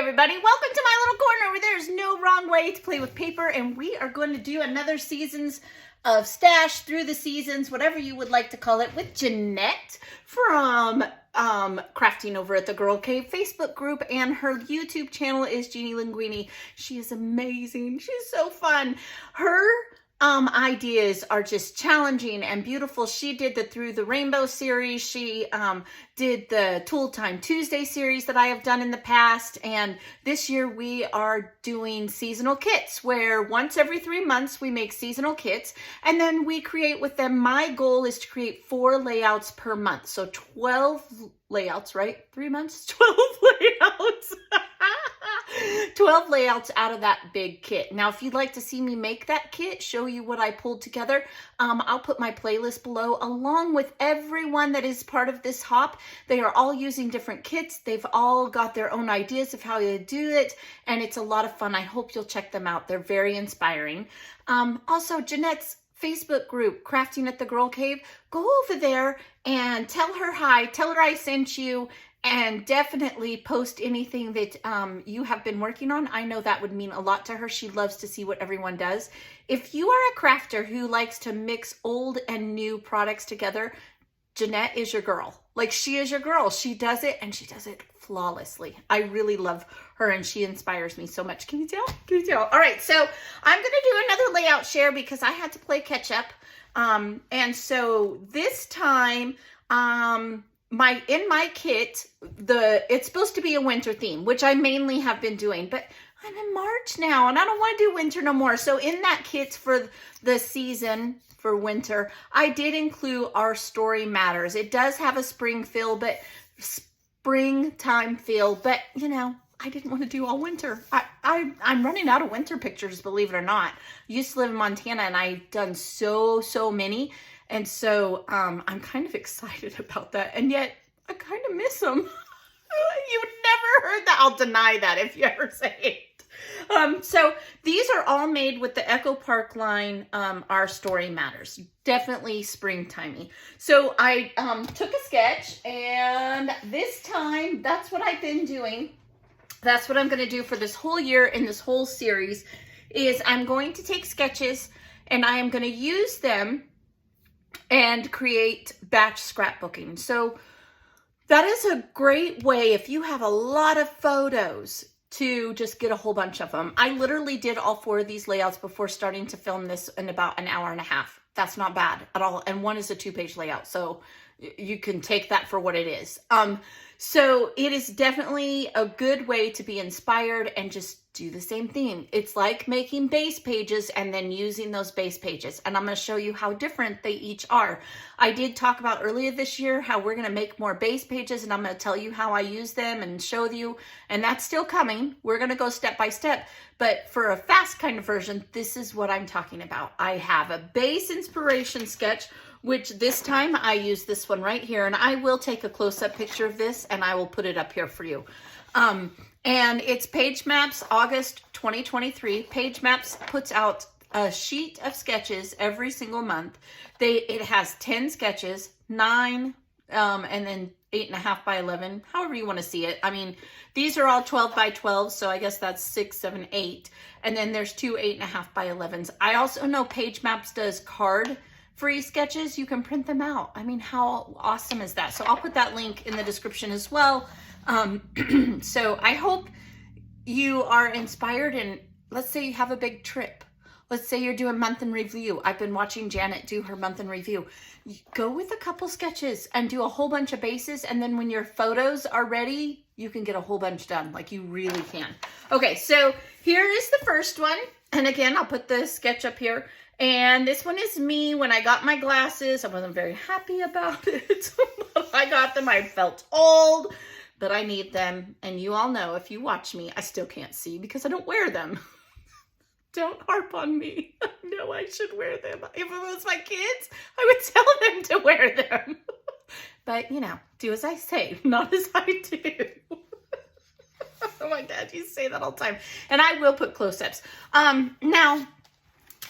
everybody, welcome to my little corner where there's no wrong way to play with paper, and we are going to do another seasons of stash through the seasons, whatever you would like to call it, with Jeanette from Crafting over at the Girl Cave Facebook group, and her YouTube channel is Jeanielinguine. She is amazing. She's so fun. Her ideas are just challenging and beautiful. She did the Through the Rainbow series. She did the Tool Time Tuesday series that I have done in the past. And this year we are doing seasonal kits where once every 3 months we make seasonal kits and then we create with them. My goal is to create 4 layouts per month. So 12 layouts, right? 3 months, 12 layouts. 12 layouts out of that big kit. Now, if you'd like to see me make that kit, show you what I pulled together, I'll put my playlist below along with everyone that is part of this hop. They are all using different kits. They've all got their own ideas of how to do it, and it's a lot of fun. I hope you'll check them out. They're very inspiring. Also, Jeanette's Facebook group, Crafting at the Girl Cave, go over there and tell her hi, tell her I sent you, and definitely post anything that you have been working on. I know that would mean a lot to her. She loves to see what everyone does. If you are a crafter who likes to mix old and new products together, Jeanette is your girl. Like, she is your girl. She does it, and she does it flawlessly. I really love her, and she inspires me so much. Can you tell? Can you tell? All right, so I'm going to do another layout share because I had to play catch up. And so this time, in my kit, it's supposed to be a winter theme, which I mainly have been doing, but I'm in March now and I don't want to do winter no more. So in that kit for the season for winter, I did include Our Story Matters. It does have a springtime feel, but you know, I didn't want to do all winter. I'm running out of winter pictures, believe it or not. I used to live in Montana and I've done so many. And so I'm kind of excited about that. And yet I kind of miss them. You've never heard that. I'll deny that if you ever say it. So these are all made with the Echo Park line, Our Story Matters. Definitely springtimey. So I took a sketch, and this time, that's what I've been doing. That's what I'm going to do for this whole year in this whole series, is I'm going to take sketches and I am going to use them and create batch scrapbooking. So that is a great way if you have a lot of photos to just get a whole bunch of them. I literally did all 4 of these layouts before starting to film this in about an hour and a half. That's not bad at all. And one is a 2-page layout. So you can take that for what it is. So it is definitely a good way to be inspired and just do the same thing. It's like making base pages and then using those base pages. And I'm going to show you how different they each are. I did talk about earlier this year how we're going to make more base pages, and I'm going to tell you how I use them and show you. And that's still coming. We're going to go step by step. But for a fast kind of version, this is what I'm talking about. I have a base inspiration sketch, which this time I use this one right here, and I will take a close-up picture of this and I will put it up here for you. And it's Page Maps, August 2023. Page Maps puts out a sheet of sketches every single month. It has 10 sketches, 9, and then 8.5 by 11, however you want to see it. I mean, these are all 12 by 12, so I guess that's 6, 7, 8. And then there's 2 8.5 by 11s. I also know Page Maps does card-free sketches. You can print them out. I mean, how awesome is that? So I'll put that link in the description as well. So I hope you are inspired, and let's say you have a big trip. Let's say you're doing month in review. I've been watching Janet do her month in review. Go with a couple sketches and do a whole bunch of bases. And then when your photos are ready, you can get a whole bunch done. Like, you really can. Okay, so here is the first one. And again, I'll put the sketch up here. And this one is me when I got my glasses. I wasn't very happy about it. I got them. I felt old, but I need them. And you all know, if you watch me, I still can't see because I don't wear them. Don't harp on me. I know I should wear them. If it was my kids, I would tell them to wear them. But, you know, do as I say, not as I do. Oh my God, you say that all the time. And I will put close-ups. Now,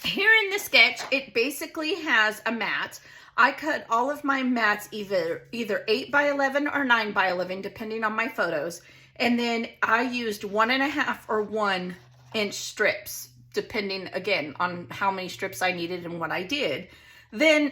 here in the sketch, it basically has a mat. I cut all of my mats either 8 by 11 or 9 by 11, depending on my photos. And then I used 1.5 or 1-inch strips, depending again on how many strips I needed and what I did. Then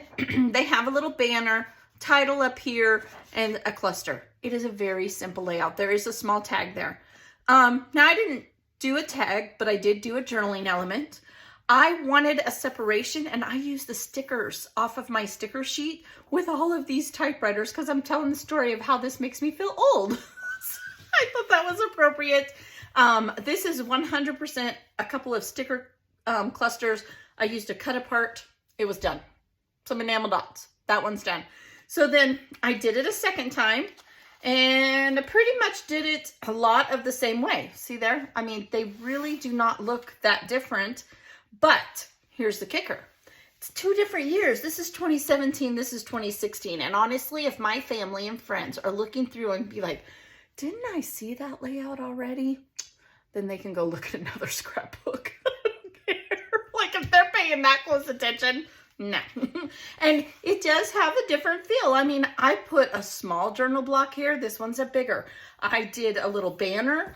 they have a little banner, title up here, and a cluster. It is a very simple layout. There is a small tag there. Now I didn't do a tag, but I did do a journaling element. I wanted a separation, and I used the stickers off of my sticker sheet with all of these typewriters because I'm telling the story of how this makes me feel old. I thought that was appropriate. This is 100% a couple of sticker clusters. I used a cut apart. It was done. Some enamel dots. That one's done. So then I did it a second time, and I pretty much did it a lot of the same way. See there? I mean, they really do not look that different, but here's the kicker. It's 2 different years. This is 2017, this is 2016. And honestly, if my family and friends are looking through and be like, didn't I see that layout already? Then they can go look at another scrapbook. Like if they're paying that close attention, no. And it does have a different feel. I mean, I put a small journal block here. This one's a bigger. I did a little banner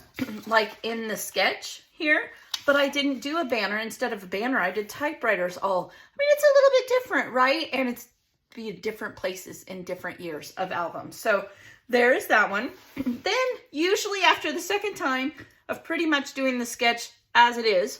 like in the sketch here, but I didn't do a banner. Instead of a banner, I did typewriters all. I mean, it's a little bit different, right? And it's be different places in different years of albums. So there's that one. Then usually after the second time of pretty much doing the sketch as it is,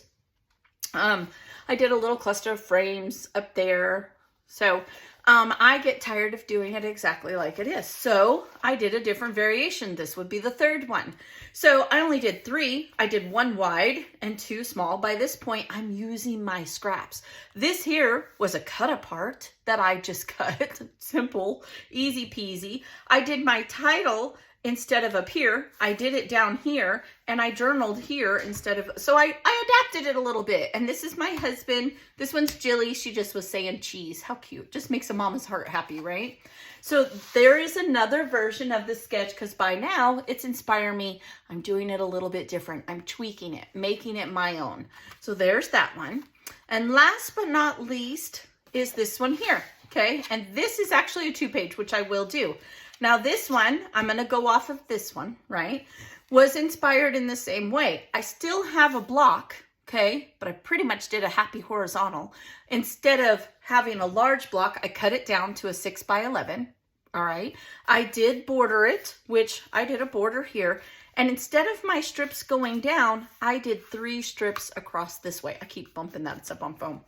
I did a little cluster of frames up there. So I get tired of doing it exactly like it is. So I did a different variation. This would be the third one. So I only did 3. I did 1 wide and 2 small. By this point, I'm using my scraps. This here was a cut apart that I just cut. Simple, easy peasy. I did my title instead of up here. I did it down here, and I journaled here instead of, so I adapted it a little bit. And this is my husband. This one's Jilly. She just was saying cheese. How cute. Just makes a mama's heart happy, right? So there is another version of the sketch because by now it's inspired me. I'm doing it a little bit different. I'm tweaking it, making it my own. So there's that one. And last but not least is this one here. Okay. And this is actually a 2-page, which I will do. Now this one, I'm going to go off of this one, right? Was inspired in the same way. I still have a block, okay? But I pretty much did a happy horizontal. Instead of having a large block, I cut it down to a 6x11, all right? I did border it, which I did a border here. And instead of my strips going down, I did 3 strips across this way. I keep bumping that, it's up on foam.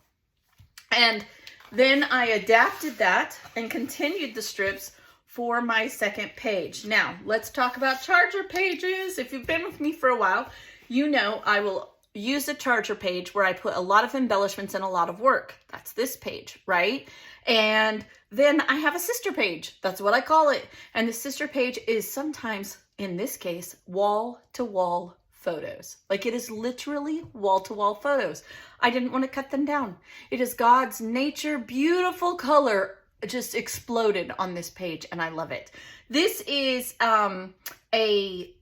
And then I adapted that and continued the strips for my second page. Now, let's talk about charger pages. If you've been with me for a while, you know I will use a charger page where I put a lot of embellishments and a lot of work. That's this page, right? And then I have a sister page. That's what I call it. And the sister page is sometimes, in this case, wall-to-wall photos. Like it is literally wall-to-wall photos. I didn't want to cut them down. It is God's nature, beautiful color just exploded on this page, and I love it. This is a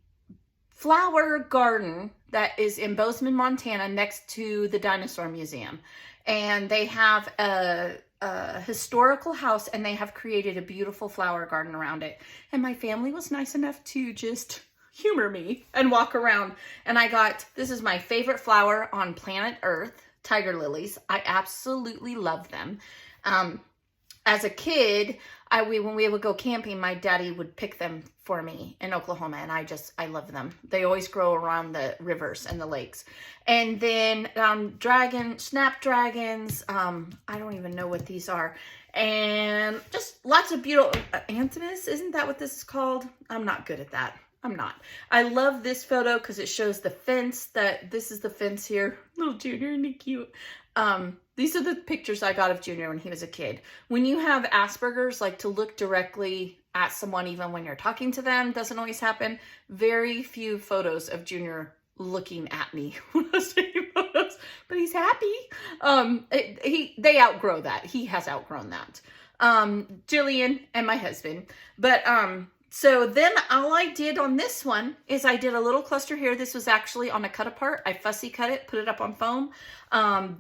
flower garden that is in Bozeman, Montana, next to the Dinosaur Museum. And they have a historical house, and they have created a beautiful flower garden around it. And my family was nice enough to just humor me and walk around. And I got, this is my favorite flower on planet Earth, tiger lilies. I absolutely love them. As a kid, when we would go camping, my daddy would pick them for me in Oklahoma, and I love them. They always grow around the rivers and the lakes. And then snapdragons, I don't even know what these are. And just lots of beautiful, Antinous, isn't that what this is called? I'm not good at that. I'm not. I love this photo because it shows the fence, this is the fence here. Little Junior, isn't he cute? These are the pictures I got of Junior when he was a kid. When you have Asperger's, like to look directly at someone even when you're talking to them doesn't always happen. Very few photos of Junior looking at me when I was taking photos, but he's happy. They outgrow that. He has outgrown that. Jillian and my husband. But so then all I did on this one is I did a little cluster here. This was actually on a cut apart. I fussy cut it, put it up on foam.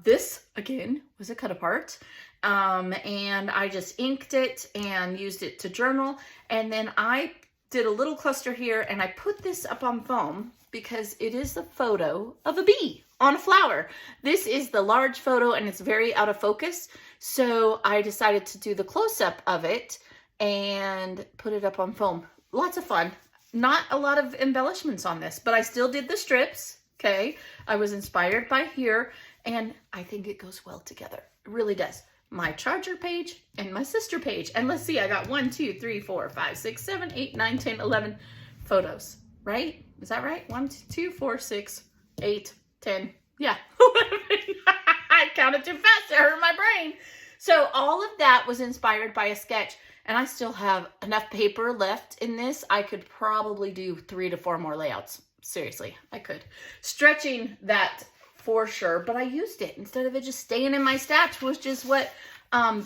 This again was a cut apart. And I just inked it and used it to journal. And then I did a little cluster here, and I put this up on foam because it is a photo of a bee on a flower. This is the large photo and it's very out of focus. So I decided to do the close-up of it and put it up on foam. Lots of fun. Not a lot of embellishments on this, but I still did the strips. Okay. I was inspired by here, and I think it goes well together. It really does. My charger page and my sister page. And let's see, I got 1, 2, 3, 4, 5, 6, 7, 8, 9, 10, 11 photos, right? Is that right? 1, 2, 4, 6, 8, 10. Yeah. I counted too fast. It hurt my brain. So all of that was inspired by a sketch, and I still have enough paper left in this. I could probably do 3 to 4 more layouts. Seriously, I could. Stretching that for sure, but I used it instead of it just staying in my stash, which is what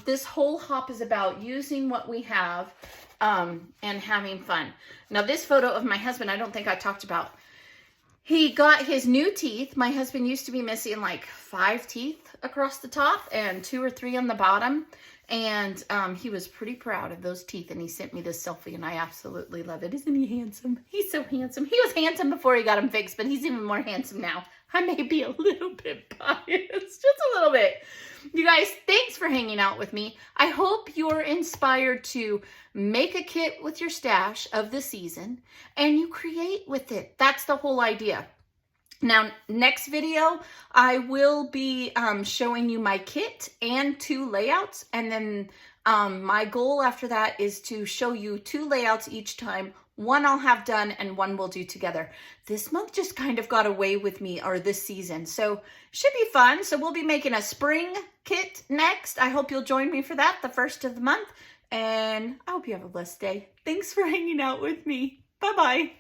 this whole hop is about, using what we have and having fun. Now this photo of my husband, I don't think I talked about. He got his new teeth. My husband used to be missing like 5 teeth across the top and 2 or 3 on the bottom. And he was pretty proud of those teeth, and he sent me this selfie, and I absolutely love it. Isn't he handsome? He's so handsome. He was handsome before he got them fixed, but he's even more handsome now. I may be a little bit biased, just a little bit. You guys, thanks for hanging out with me. I hope you're inspired to make a kit with your stash of the season, and you create with it. That's the whole idea. Now, next video, I will be showing you my kit and 2 layouts. And then my goal after that is to show you 2 layouts each time. 1 I'll have done and 1 we'll do together. This month just kind of got away with me, or this season. So should be fun. So we'll be making a spring kit next. I hope you'll join me for that, the first of the month. And I hope you have a blessed day. Thanks for hanging out with me. Bye-bye.